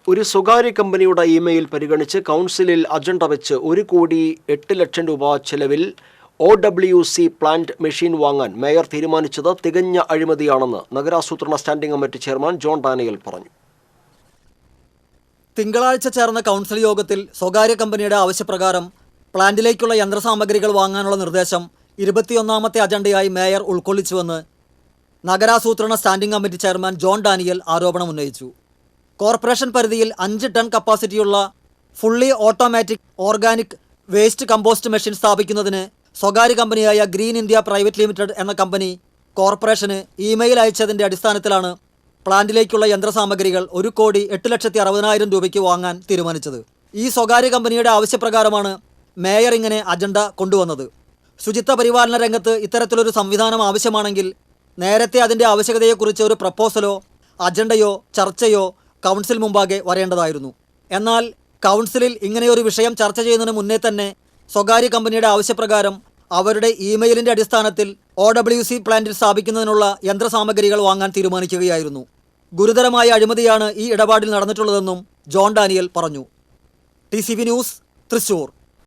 ഒരു സ്വകാര്യ കമ്പനിയുടെ ഇമെയിൽ പരിഗണിച്ച് കൗൺസിലിൽ അജണ്ട വെച്ച് 1,08,00,000 രൂപ ചെലവിൽ OWC പ്ലാന്റ് മെഷീൻ വാങ്ങാൻ മേയർ തീരുമാനിച്ചത് തികഞ്ഞ അഴിമതിയാണെന്ന് നഗരാസൂത്രണ standing committee chairman John Daniel പറഞ്ഞു. തിങ്കളാഴ്ച ചേർന്ന കൗൺസിൽ യോഗത്തിൽ സ്വകാര്യ കമ്പനിയുടെ ആവശ്യപ്രകാരം പ്ലാന്റിലേക്കുള്ള യന്ത്രസാമഗ്രികൾ വാങ്ങാനുള്ള നിർദ്ദേശം 21ാമത്തെ അജണ്ടയായി മേയർ ഉൾക്കൊള്ളിച്ചുവെന്ന് നഗരാസൂത്രണ standing committee chairman John Daniel ആരോപണം ഉന്നയിച്ചു. കോർപ്പറേഷൻ പരിധിയിൽ 5 ടൺ കപ്പാസിറ്റിയുള്ള fully automatic organic waste compost machine സ്ഥാപിക്കുന്നതിന് സ്വകാര്യ കമ്പനിയായ ഗ്രീൻ ഇന്ത്യ പ്രൈവറ്റ് ലിമിറ്റഡ് എന്ന കമ്പനി കോർപ്പറേഷന് ഇമെയിൽ അയച്ചതിൻ്റെ അടിസ്ഥാനത്തിലാണ് പ്ലാന്റിലേക്കുള്ള യന്ത്രസാമഗ്രികൾ 1,08,60,000 രൂപയ്ക്ക് വാങ്ങാൻ തീരുമാനിച്ചത്. ഈ സ്വകാര്യ കമ്പനിയുടെ ആവശ്യപ്രകാരമാണ് മേയർ ഇങ്ങനെ അജണ്ട കൊണ്ടുവന്നത്. ശുചിത്വ പരിപാലന രംഗത്ത് ഇത്തരത്തിലൊരു സംവിധാനം ആവശ്യമാണെങ്കിൽ നേരത്തെ അതിൻ്റെ ആവശ്യകതയെക്കുറിച്ച് ഒരു പ്രപ്പോസലോ അജണ്ടയോ ചർച്ചയോ കൗൺസിൽ മുമ്പാകെ വരേണ്ടതായിരുന്നു. എന്നാൽ കൗൺസിലിൽ ഇങ്ങനെയൊരു വിഷയം ചർച്ച ചെയ്യുന്നതിന് മുന്നേ തന്നെ സ്വകാര്യ കമ്പനിയുടെ ആവശ്യപ്രകാരം അവരുടെ ഇമെയിലിൻ്റെ അടിസ്ഥാനത്തിൽ OWC പ്ലാന്റിൽ സ്ഥാപിക്കുന്നതിനുള്ള യന്ത്രസാമഗ്രികൾ വാങ്ങാൻ തീരുമാനിക്കുകയായിരുന്നു. ഗുരുതരമായ അഴിമതിയാണ് ഈ ഇടപാടിൽ നടന്നിട്ടുള്ളതെന്നും ജോൺ ഡാനിയൽ പറഞ്ഞു. TCV news, Thrissur.